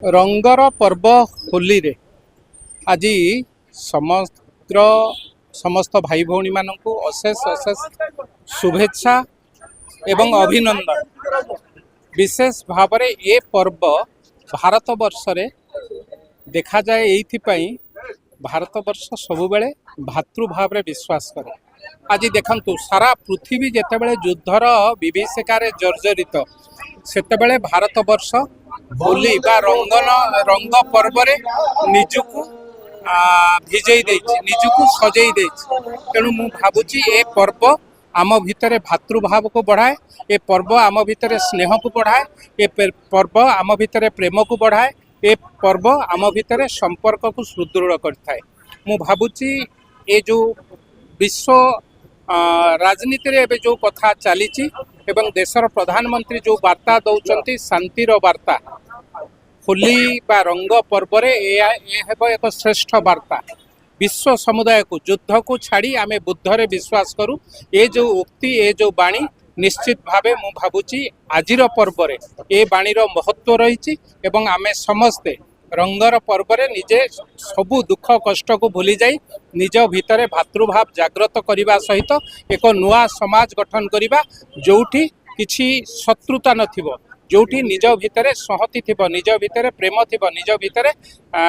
रंगर पर्व होली रे आज समग्र समस्त भाई भौणी मानू अशेष अशेष शुभेच्छा एवं अभिनंदन। विशेष भाव में ये पर्व भारत वर्ष रे देखा जाए ये भारत वर्ष सब बेले भातृभाव रे विश्वास करे। आज देखंतु सारा पृथ्वी जितेबाला युद्धर विभीषिकार जर्जरित सेतेबाला भारत वर्ष होली बा रंग पर्व निजकू भिजई निजकू सजई तेणु मु भावुची ए पर्व आम भितर भातृभाव को बढ़ाए, ए पर्व आम भितर स्नेह को बढ़ाए, ए पर्व आम भितर प्रेम को बढ़ाए, ए पर्व आम भितर संपर्क को सुदृढ़ करता है। मु भावुची ए जो विश्व राजनीति रे जो कथा चली एवं देशर प्रधानमंत्री जो वार्ता दौरान शांतिर वार्ता होली बा रंग पर्व एक श्रेष्ठ वार्ता। विश्व समुदाय को युद्ध को छाड़ी आमे बुद्ध रे विश्वास करूँ। ये जो उक्ति ये जो बाणी निश्चित भावे मु भावुची आजिर पर्व रे ए बाणीर महत्व रही एवं आमे समस्ते रंगर पर्व रे निजे सबु दुख कष्ट को भूली जाई निज भितर भातृभाव जागृत करने सहित एक नुआ समाज गठन करने जोठी किछि शत्रुता नथिबो, जोठी निज भितर सहति थिबो, निज भितर प्रेम थिबो, निज भितर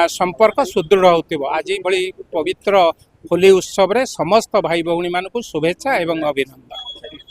संपर्क सुदृढ़ होतिबो। आज भली पवित्र होली उत्सव रे समस्त भाई भौणी मानकु शुभेच्छा एवं अभिनंदन।